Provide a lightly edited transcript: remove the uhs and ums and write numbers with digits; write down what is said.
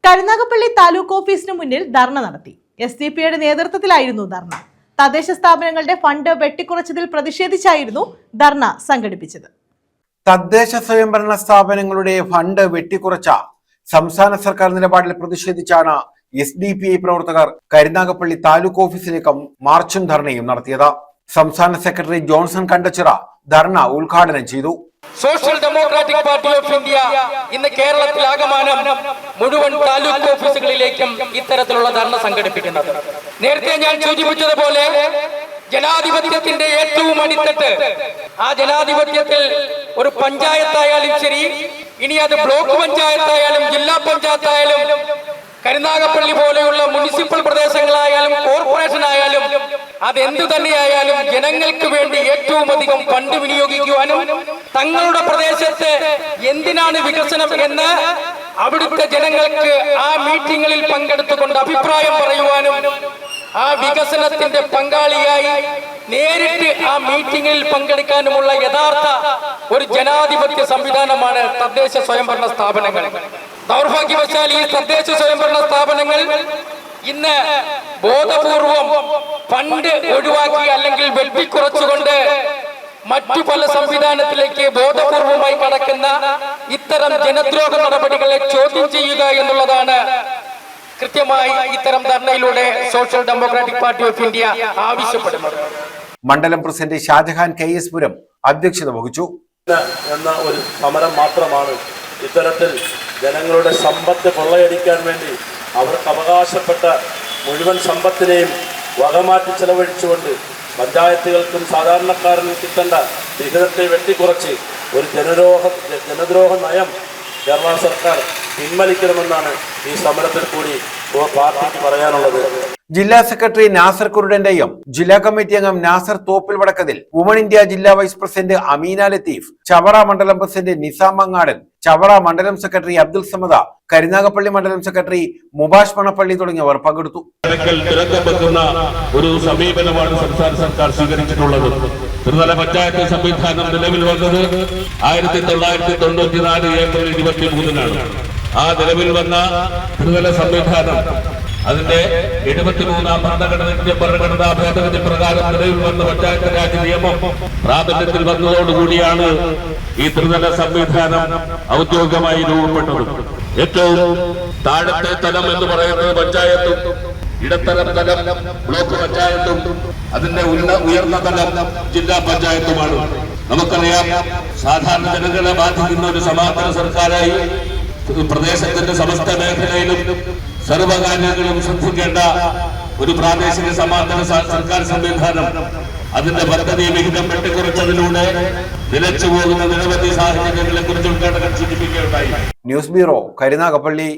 കരുനാഗപ്പള്ളി താലൂക്ക് ഓഫീസിന് മുന്നിൽ ധർണ നടത്തി. SDP-യുടെ നേതൃത്വത്തിലായിരുന്നു ധർണ. തദ്ദേശ സ്ഥാപനങ്ങളുടെ ഫണ്ട് വെട്ടിക്കുറച്ചതിൽ പ്രതിഷേധിച്ചായിരുന്നു ധർണ സംഘടിപ്പിച്ചത്. തദ്ദേശ സ്വയംഭരണ സ്ഥാപനങ്ങളുടെ ഫണ്ട് വെട്ടിക്കുറച്ച സംസ്ഥാന സർക്കാർ നിലപാടിൽ പ്രതിഷേധിച്ചാണ് SDP പ്രവർത്തകർ കരുനാഗപ്പള്ളി താലൂക്ക് ഓഫീസിലേക്ക് മാർച്ചും ധർണയും നടത്തിയത്. സംസ്ഥാന സെക്രട്ടറി ജോൺസൺ കണ്ടച്ചിറ ധർണ ഉദ്ഘാടനം ചെയ്തു. Social Democratic Party of India ഇന്ന് കേരളത്തിലാകമാനം മുഴുവൻ താലൂക്ക് ഓഫീസുകളിലേക്കും ഇത്തരത്തിലുള്ള ധർണ സംഘടിപ്പിക്കുന്നത്. നേരത്തെ ഞാൻ സൂചിപ്പിച്ചതുപോലെ ജനാധിപത്യത്തിന്റെ ഏറ്റവും അടിത്തട്ട്, ആ ജനാധിപത്യത്തിൽ ഒരു പഞ്ചായത്തായാലും ശരി, ഇനി അത് ബ്ലോക്ക് പഞ്ചായത്തായാലും ജില്ലാ പഞ്ചായത്തായാലും കരുനാഗപ്പള്ളി പോലെയുള്ള മുനിസിപ്പൽ പ്രദേശങ്ങളായാലും കോർപ്പറേഷൻ ആയാലും അതെന്തു തന്നെയായാലും ജനങ്ങൾക്ക് വേണ്ടി ഏറ്റവും അധികം ഫണ്ട് വിനിയോഗിക്കുവാനും തങ്ങളുടെ പ്രദേശത്ത് എന്തിനാണ് വികസനം എന്ന് അവിടുത്തെ ജനങ്ങൾക്ക് ആ മീറ്റിങ്ങുകളിൽ പങ്കെടുത്തുകൊണ്ട് അഭിപ്രായം പറയുവാനും ആ വികസനത്തിന്റെ പങ്കാളിയായി നേരിട്ട് ആ മീറ്റിംഗിൽ പങ്കെടുക്കാനുമുള്ള യഥാർത്ഥ ഒരു ജനാധിപത്യ സംവിധാനമാണ് തദ്ദേശ സ്വയംഭരണ സ്ഥാപനങ്ങൾ. ദൗർഭാഗ്യവശാൽ ഈ തദ്ദേശ സ്വയംഭരണ സ്ഥാപനങ്ങൾ ഇന്ന് ബോധപൂർവം ഫണ്ട് ഒഴിവാക്കി അല്ലെങ്കിൽ വെട്ടിക്കുറച്ചുകൊണ്ട് മറ്റു പല സംവിധാനത്തിലേക്ക് ബോധപൂർവമായി കടക്കുന്ന ഇത്തരം ജനദ്രോഹ നടപടികളെ ചോദ്യം ചെയ്യുക എന്നുള്ളതാണ് കൃത്യമായി ഇത്തരം ധർണയിലൂടെ Social Democratic Party of India ആവശ്യപ്പെടുന്നത്. മണ്ഡലം പ്രസിഡന്റ് ഷാജഹാൻ KS പുരം അധ്യക്ഷത വഹിച്ചു. എന്ന ഒരു സമരം മാത്രമാണ് ഇത്തരത്തിൽ ജനങ്ങളുടെ സമ്പത്ത് കൊള്ളയടിക്കാൻ വേണ്ടി അവർക്ക് അവകാശപ്പെട്ട മുഴുവൻ സമ്പത്തിനെയും വകമാറ്റി ചെലവഴിച്ചുകൊണ്ട് പഞ്ചായത്തുകൾക്കും സാധാരണക്കാരനും കിട്ടേണ്ട വിഹിതത്തെ വെട്ടിക്കുറച്ച് ഒരു ജനദ്രോഹ നയം കേരള സർക്കാർ പിൻവലിക്കണമെന്നാണ് ഈ സമരത്തിൽ കൂടി പാർട്ടിക്ക് പറയാനുള്ളത്. ജില്ലാ സെക്രട്ടറി നാസർ കുരുടന്റെയും ജില്ലാ കമ്മിറ്റി അംഗം നാസർ തോപ്പിൽ വടക്കതിൽ, വുമൺ ഇന്ത്യ ജില്ലാ വൈസ് പ്രസിഡന്റ് അമീന ലത്തീഫ്, ചവറ മണ്ഡലം പ്രസിഡന്റ് നിസാം മങ്ങാടൻ, ചവറ മണ്ഡലം സെക്രട്ടറി അബ്ദുൽ സമദ, കരുനാഗപ്പള്ളി മണ്ഡലം സെക്രട്ടറി മുബാഷ് മണപ്പള്ളി തുടങ്ങിയവർ പങ്കെടുത്തു. ഒരു സമീപനമാണ് സംസ്ഥാന സർക്കാർ സ്വീകരിച്ചിട്ടുള്ളത്. ത്രിതല പഞ്ചായത്ത് സംവിധാനം നിലവിൽ വന്നത് 1994 ഏപ്രിൽ 23-നാണ്. ആ നിലവിൽ വന്ന ത്രിതല സംവിധാനം അതിന്റെ 73-ാം ഭരണഘടനാ ഭേദഗതി പ്രകാരം നിലവിൽ വന്ന പഞ്ചായത്ത് രാജ് നിയമം പ്രാബല്യത്തിൽ വന്നതോടുകൂടിയാണ് ഈ ത്രിതല സംവിധാനം ഔദ്യോഗികമായി രൂപപ്പെട്ടത്. ഏറ്റവും താഴത്തെ തലം എന്ന് പറയുന്നത് പഞ്ചായത്തും, ഇടത്തരം തലം ബ്ലോക്ക് പഞ്ചായത്തും, അതിന്റെ ഉയർന്ന തലം ജില്ലാ പഞ്ചായത്തുമാണ്. നമുക്കറിയാം, സാധാരണ ജനങ്ങളെ ബാധിക്കുന്ന ഒരു സമാന്തര സർക്കാരായി പ്രദേശത്തിന്റെ സമസ്ത മേഖലയിലും സർവകാര്യങ്ങളും ശ്രദ്ധിക്കേണ്ട ഒരു പ്രാദേശിക സമാന്തര സർക്കാർ സംവിധാനം അതിന്റെ പദ്ധതി വിഹിതം വെട്ടിക്കുറച്ചതിലൂടെ നിലച്ചു പോകുന്ന നിരവധി സാഹചര്യങ്ങളെ കുറിച്ച് ഉദ്ഘാടനം സൂചിപ്പിക്കുകയുണ്ടായി. News bureau, Karunagappally.